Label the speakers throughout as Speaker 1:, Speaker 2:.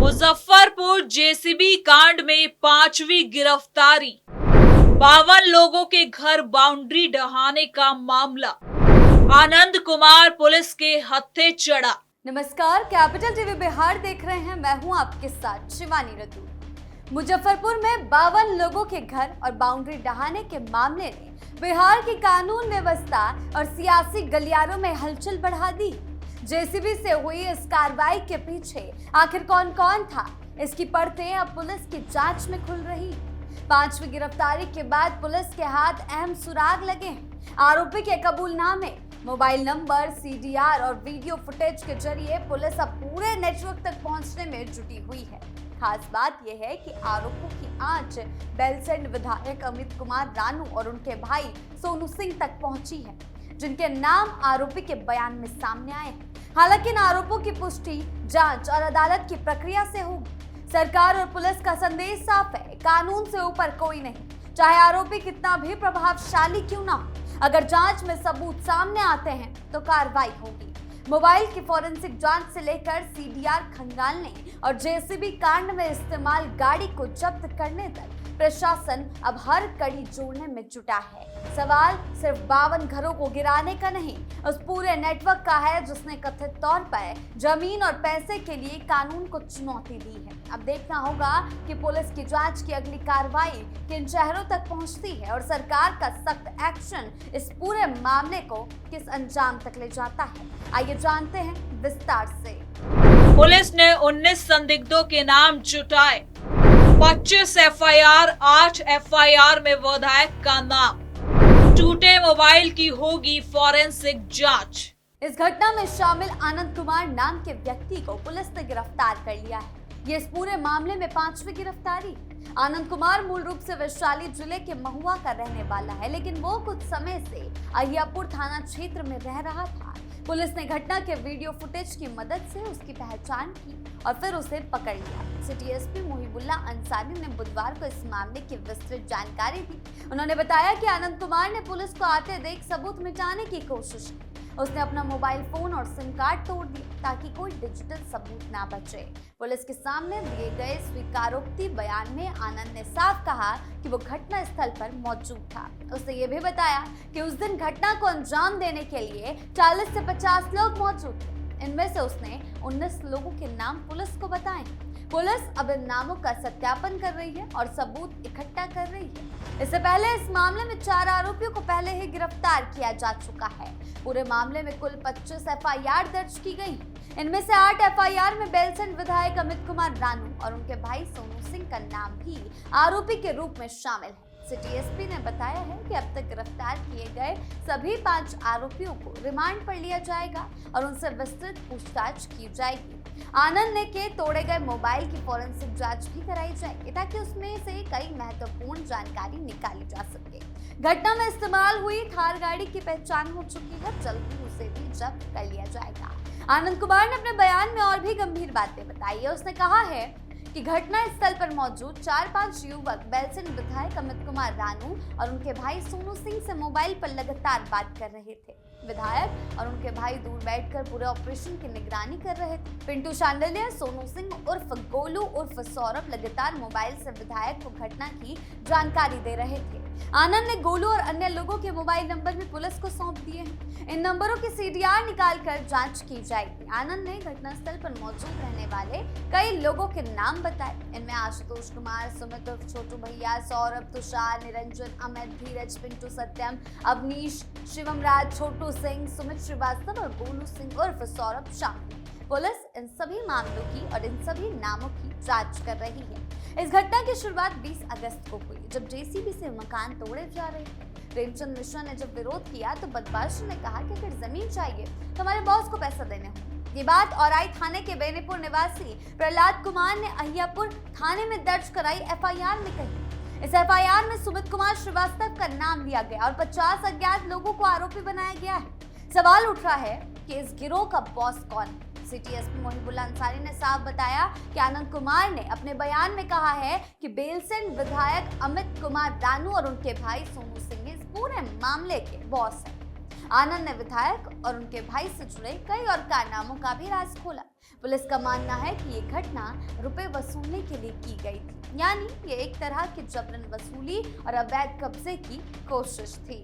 Speaker 1: Muzaffarpur JCB कांड में 5वीं गिरफ्तारी। 52 लोगों के घर बाउंड्री ढहाने का मामला। आनंद कुमार पुलिस के हत्थे चढ़ा।
Speaker 2: नमस्कार, कैपिटल टीवी बिहार देख रहे हैं। मैं हूं आपके साथ शिवानी रतू। मुजफ्फरपुर में 52 लोगों के घर और बाउंड्री ढहाने के मामले ने बिहार की कानून व्यवस्था और सियासी गलियारों में हलचल बढ़ा दी। जेसीबी से हुई इस कार्रवाई के पीछे आखिर कौन कौन था, इसकी परतें अब पुलिस की जांच में खुल रही। 5वीं गिरफ्तारी के बाद पुलिस के हाथ अहम सुराग लगे हैं। आरोपी के कबूलनामे, मोबाइल नंबर, सीडीआर और वीडियो फुटेज के जरिए पुलिस अब पूरे नेटवर्क तक पहुंचने में जुटी हुई है। खास बात यह है कि आरोपों की आंच बेलसेंड विधायक अमित कुमार रानू और उनके भाई सोनू सिंह तक पहुंची है, जिनके नाम आरोपी के बयान में सामने आए हैं। हालांकि इन आरोपों की पुष्टि जांच और अदालत की प्रक्रिया से होगी। सरकार और पुलिस का संदेश साफ है, कानून से ऊपर कोई नहीं, चाहे आरोपी कितना भी प्रभावशाली क्यों ना हो। अगर जांच में सबूत सामने आते हैं तो कार्रवाई होगी। मोबाइल की फॉरेंसिक जांच से लेकर सीडीआर खंगालने और जेसीबी कांड में इस्तेमाल गाड़ी को जब्त करने तक प्रशासन अब हर कड़ी जोड़ने में जुटा है। सवाल सिर्फ 52 घरों को गिराने का नहीं, उस पूरे नेटवर्क का है जिसने कथित तौर पर जमीन और पैसे के लिए कानून को चुनौती दी है। अब देखना होगा कि पुलिस की जांच की अगली कार्रवाई किन शहरों तक पहुंचती है और सरकार का सख्त एक्शन इस पूरे मामले को किस अंजाम तक ले जाता है। आइए जानते हैं विस्तार से।
Speaker 1: पुलिस ने 19 संदिग्धों के नाम जुटाए। 25 एफआईआर, 8 एफआईआर में विधायक का नाम। टूटे मोबाइल की होगी फॉरेंसिक जांच।
Speaker 2: इस घटना में शामिल आनंद कुमार नाम के व्यक्ति को पुलिस ने गिरफ्तार कर लिया है। ये इस पूरे मामले में 5वीं गिरफ्तारी। आनंद कुमार मूल रूप से वैशाली जिले के महुआ का रहने वाला है, लेकिन वो कुछ समय से अहियापुर थाना क्षेत्र में रह रहा था। पुलिस ने घटना के वीडियो फुटेज की मदद से उसकी पहचान की और फिर उसे पकड़ लिया। सिटी एसपी मोहिबुल्ला अंसारी ने बुधवार को इस मामले की विस्तृत जानकारी दी। उन्होंने बताया कि आनंद कुमार ने पुलिस को आते देख सबूत मिटाने की कोशिश की। उसने अपना मोबाइल फोन और सिम कार्ड तोड़ दिया ताकि कोई डिजिटल सबूत ना बचे। पुलिस के सामने दिए गए स्वीकारोक्ति बयान में आनंद ने साफ कहा कि वो घटना स्थल पर मौजूद था। उसने ये भी बताया कि उस दिन घटना को अंजाम देने के लिए 40 से 50 लोग मौजूद थे। इनमें से उसने 19 लोगों के नाम पुलिस को बताए। पुलिस अब इन नामों का सत्यापन कर रही है और सबूत इकट्ठा कर रही है। इससे पहले इस मामले में 4 आरोपियों को पहले ही गिरफ्तार किया जा चुका है। पूरे मामले में कुल 25 एफआईआर दर्ज की गई। इनमें से 8 एफआईआर में बेलसेंड विधायक अमित कुमार रानू और उनके भाई सोनू सिंह का नाम भी आरोपी के रूप में शामिल है। सिटी एसपी ने बताया है कि अब तक गिरफ्तार किए गए सभी 5 आरोपियों को रिमांड पर लिया जाएगा और उनसे विस्तृत पूछताछ की जाएगी। आनंद ने के तोड़े गए मोबाइल की फॉरेंसिक जांच भी कराई जाएगी ताकि उसमें से कई महत्वपूर्ण जानकारी निकाली जा सके। घटना में इस्तेमाल हुई थार गाड़ी की पहचान हो चुकी है, जल्द ही उसे भी जब्त कर लिया जाएगा। आनंद कुमार ने अपने बयान में और भी गंभीर बातें बताई है। उसने कहा है कि घटना स्थल पर मौजूद 4-5 युवक बेलसेंड विधायक अमित कुमार रानू और उनके भाई सोनू सिंह से मोबाइल पर लगातार बात कर रहे थे। विधायक और उनके भाई दूर बैठकर पूरे ऑपरेशन की निगरानी कर रहे थे। पिंटू शांडिल्य, सोनू सिंह उर्फ गोलू उर्फ सौरभ लगातार मोबाइल से विधायक को घटना की जानकारी दे रहे थे। आनंद ने गोलू और अन्य लोगों के मोबाइल नंबर भी पुलिस को सौंप दिए हैं। इन नंबरों की सीडीआर निकालकर जांच की जाएगी। आनंद ने घटनास्थल पर मौजूद रहने वाले कई लोगों के नाम बताए। इनमें आशुतोष कुमार, सुमित उर्फ छोटू भैया, सौरभ, तुषार, निरंजन, अमित, धीरज, पिंटू सत्यम, अवनीश, शिवम राज, छोटू सिंह, सुमित श्रीवास्तव और गोलू सिंह उर्फ सौरभ शामिल। पुलिस इन सभी मामलों की और इन सभी नामों की जांच कर रही है। इस घटना की शुरुआत 20 अगस्त को हुई, जब जेसीबी से मकान तोड़े जा रहे थे। प्रेमचंद मिश्रा ने जब विरोध किया तो बदमाशों ने कहा कि अगर जमीन चाहिए तो हमारे बॉस को पैसा देने होंगे। ये बात औराई थाने के बेनीपुर निवासी प्रहलाद कुमार ने अहियापुर थाने में दर्ज कराई एफआईआर में कही। इस एफआईआर में सुमित कुमार श्रीवास्तव का नाम लिया गया और 50 अज्ञात लोगों को आरोपी बनाया गया है। सवाल उठ रहा है कि इस गिरोह का बॉस कौन है। सिटी एसपी मोहिबुल्ला अंसारी ने साफ बताया कि आनंद कुमार ने अपने बयान में कहा है कि बेलसेंड विधायक अमित कुमार रानू और उनके भाई सोनू सिंह इस पूरे मामले के बॉस हैं। आनंद ने विधायक और उनके भाई से जुड़े कई और कारनामों का भी राज खोला। पुलिस का मानना है कि ये घटना रुपए वसूलने के लिए की गई थी, यानी ये एक तरह की जबरन वसूली और अवैध कब्जे की कोशिश थी।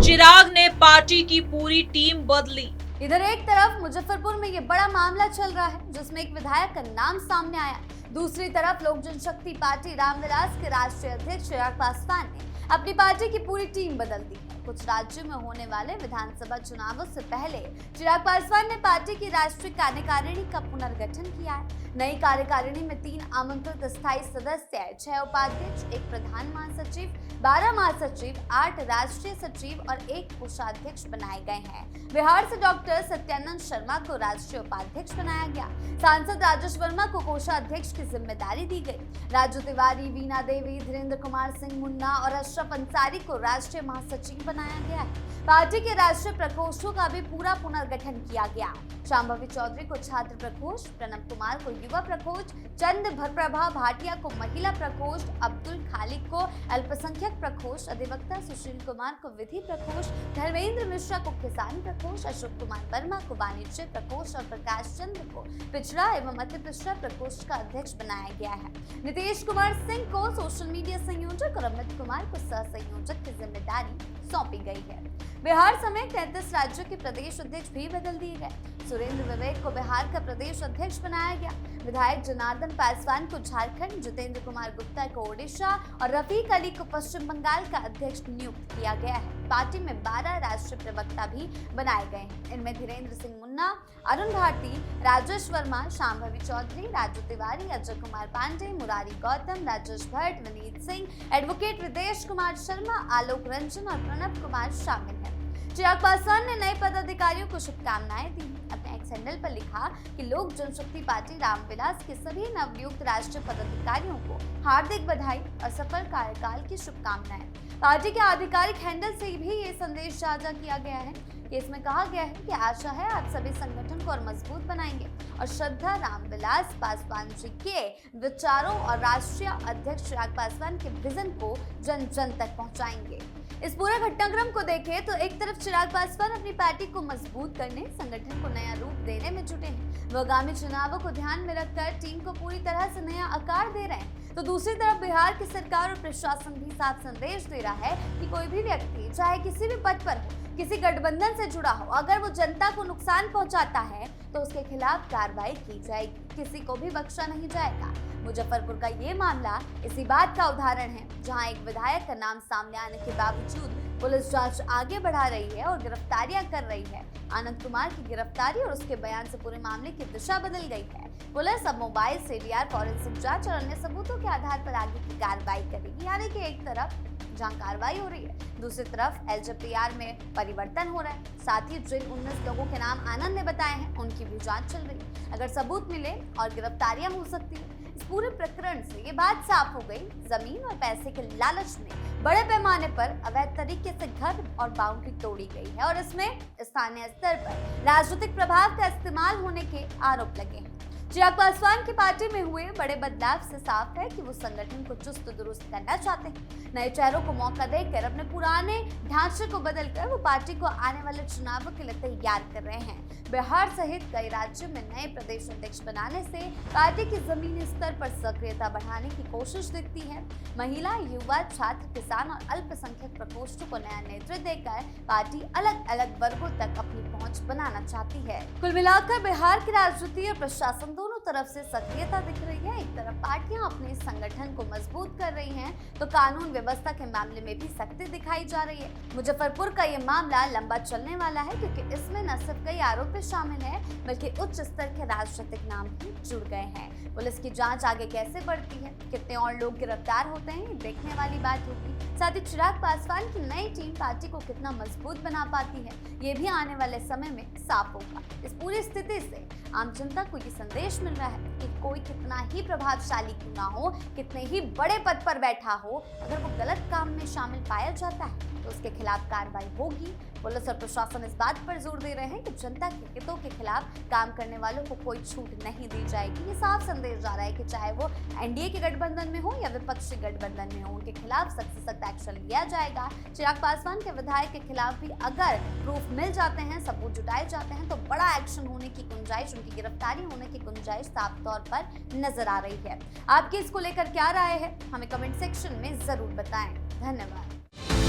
Speaker 1: चिराग ने पार्टी की पूरी टीम बदली।
Speaker 2: इधर एक तरफ मुजफ्फरपुर में ये बड़ा मामला चल रहा है जिसमें एक विधायक का नाम सामने आया। दूसरी तरफ लोक जनशक्ति पार्टी रामविलास के राष्ट्रीय अध्यक्ष चिराग पासवान ने अपनी पार्टी की पूरी टीम बदल दी है। कुछ राज्यों में होने वाले विधानसभा चुनावों से पहले चिराग पासवान ने पार्टी की राष्ट्रीय कार्यकारिणी का पुनर्गठन किया है। नई कार्यकारिणी में 3 आमंत्रित स्थायी सदस्य, 6 उपाध्यक्ष, 1 प्रधान महासचिव, 12 महासचिव, 8 राष्ट्रीय सचिव और 1 कोषाध्यक्ष बनाए गए हैं। बिहार से डॉक्टर सत्यानंद शर्मा को राष्ट्रीय उपाध्यक्ष बनाया गया। सांसद राजेश वर्मा को कोषाध्यक्ष की जिम्मेदारी दी गई। राजू तिवारी, वीणा देवी, धीरेन्द्र कुमार सिंह मुन्ना और अशरफ अंसारी को राष्ट्रीय महासचिव बनाया गया है। पार्टी के राष्ट्रीय प्रकोष्ठों का भी पूरा पुनर्गठन किया गया। शांभवी चौधरी को छात्र प्रकोष्ठ, प्रणब कुमार को युवा प्रकोष्ठ, चंद भरप्रभा भाटिया को महिला प्रकोष्ठ, अब्दुल खालिक को अल्पसंख्यक प्रकोष्ठ, अधिवक्ता सुशील कुमार को विधि प्रकोष्ठ, धर्मेंद्र मिश्रा को किसान प्रकोष्ठ, अशोक कुमार वर्मा को वाणिज्य प्रकोष्ठ और प्रकाश चंद्र को पिछड़ा एवं अति पिछड़ा प्रकोष्ठ का अध्यक्ष बनाया गया है। नीतीश कुमार सिंह को सोशल मीडिया संयोजक और अमित कुमार को सह संयोजक की जिम्मेदारी सौंपी गई है। बिहार समेत 33 राज्यों के प्रदेश अध्यक्ष भी बदल दिए गए। सुरेंद्र विवेक को बिहार का प्रदेश अध्यक्ष बनाया गया। विधायक जनार्दन पासवान को झारखंड, जितेंद्र कुमार गुप्ता को ओडिशा और रफीक अली को पश्चिम बंगाल का अध्यक्ष नियुक्त किया गया है। पार्टी में 12 राष्ट्रीय प्रवक्ता भी बनाए गए हैं। इनमें धीरेन्द्र सिंह मुन्ना, अरुण भारती, राजेश वर्मा, शांभवी चौधरी, राजू तिवारी, अजय कुमार पांडे, मुरारी गौतम, राजेश भट्ट, विनीत सिंह, एडवोकेट हृदयेश कुमार शर्मा, आलोक रंजन और प्रणब कुमार शामिल हैं। चिराग पासवान ने नए पदाधिकारियों को शुभकामनाएं दी। अपने एक्स हैंडल पर लिखा कि लोक जनशक्ति पार्टी रामविलास के सभी नवनियुक्त राष्ट्रीय पदाधिकारियों को हार्दिक बधाई और सफल कार्यकाल की शुभकामनाएं। पार्टी के आधिकारिक हैंडल से भी ये संदेश साझा किया गया है कि इसमें कहा गया है कि आशा है आप सभी संगठन को और मजबूत बनाएंगे और श्रद्धा रामविलास पासवान जी के विचारों और राष्ट्रीय अध्यक्ष चिराग पासवान के विजन को जन जन तक पहुंचाएंगे। इस पूरे घटनाक्रम को देखें तो एक तरफ चिराग पासवान अपनी पार्टी को मजबूत करने, संगठन को नया रूप देने में जुटे हैं। वो आगामी चुनावों को ध्यान में रखकर टीम को पूरी तरह से नया आकार दे रहे हैं, तो दूसरी तरफ बिहार की सरकार और प्रशासन भी साफ संदेश दे रहा है कि कोई भी व्यक्ति चाहे किसी भी पद पर हो, किसी गठबंधन से जुड़ा हो, अगर वो जनता को नुकसान पहुंचाता है तो उसके खिलाफ कार्रवाई की जाएगी, किसी को भी बख्शा नहीं जाएगा। मुजफ्फरपुर का ये मामला इसी बात का उदाहरण है, जहां एक विधायक का नाम सामने आने के बावजूद पुलिस जांच आगे बढ़ा रही है और गिरफ्तारियां कर रही है। आनंद कुमार की गिरफ्तारी और उसके बयान से पूरे मामले की दिशा बदल गई है। पुलिस अब मोबाइल से डीआर, फॉरेंसिक जांच और अन्य सबूतों के आधार पर आगे की कार्रवाई करेगी। यानी कि एक तरफ जहां कार्रवाई हो रही है, दूसरी तरफ एलजेपीआर में परिवर्तन हो रहा है। साथ ही जिन 19 लोगों के नाम आनंद ने बताए हैं उनकी भी जांच चल रही है। अगर सबूत मिले और गिरफ्तारियां हो सकती है। इस पूरे प्रकरण से ये बात साफ हो गई, जमीन और पैसे के लालच में बड़े पैमाने पर अवैध तरीके से घर और बाउंड्री तोड़ी गई है और इसमें स्थानीय स्तर पर राजनीतिक प्रभाव का इस्तेमाल होने के आरोप लगे हैं। चिराग पासवान की पार्टी में हुए बड़े बदलाव से साफ है कि वो संगठन को चुस्त दुरुस्त करना चाहते हैं। नए चेहरों को मौका देकर अपने पुराने ढांचे को बदलकर वो पार्टी को आने वाले चुनावों के लिए तैयार कर रहे हैं। बिहार सहित कई राज्यों में नए प्रदेश अध्यक्ष बनाने से पार्टी की जमीनी स्तर पर सक्रियता बढ़ाने की कोशिश दिखती है। महिला, युवा, छात्र, किसान और अल्पसंख्यक प्रकोष्ठों को नया नेतृत्व देकर पार्टी अलग अलग वर्गों तक अपनी पहुंच बनाना चाहती है। कुल मिलाकर बिहार की राजनीति और प्रशासन दोनों तरफ से सक्रियता दिख रही है। एक तरफ पार्टियां अपने संगठन को मजबूत कर रही हैं, तो कानून व्यवस्था के मामले में भी सख्ती दिखाई जा रही है। मुजफ्फरपुर का ये मामला लंबा चलने वाला है, क्योंकि इसमें न सिर्फ कई आरोपी शामिल हैं, बल्कि उच्च स्तर के राजनीतिक नाम भी जुड़ गए हैं। पुलिस की जांच आगे कैसे बढ़ती है, कितने और लोग गिरफ्तार होते हैं, देखने वाली बात होगी। साथ ही चिराग पासवान की नई टीम पार्टी को कितना मजबूत बना पाती है, ये भी आने वाले समय में साफ होगा। इस पूरी स्थिति से आम जनता को ये संदेश मिल रहा है कि कोई कितना ही प्रभावशाली क्यों ना हो, कितने ही बड़े पद पर बैठा हो, अगर वो गलत काम में शामिल पाया जाता है तो उसके खिलाफ कार्रवाई होगी, पुलिस और प्रशासन इस बात पर जोर दे रहे हैं कि जनता के हितों के खिलाफ काम करने वालों को कोई छूट नहीं दी जाएगी। ये साफ संदेश जा रहा है कि चाहे वो एनडीए के गठबंधन में हो या विपक्षी गठबंधन में हो, उनके खिलाफ सख्त से सख्त एक्शन लिया जाएगा। चिराग पासवान के विधायक के खिलाफ भी अगर प्रूफ मिल जाते हैं, सबूत जुटाए जाते हैं, तो बड़ा एक्शन होने की गुंजाइश, उनकी गिरफ्तारी होने की गुंजाइश साफ तौर पर नजर आ रही है। आपकी इसको लेकर क्या राय है, हमें कमेंट सेक्शन में जरूर बताएं। धन्यवाद।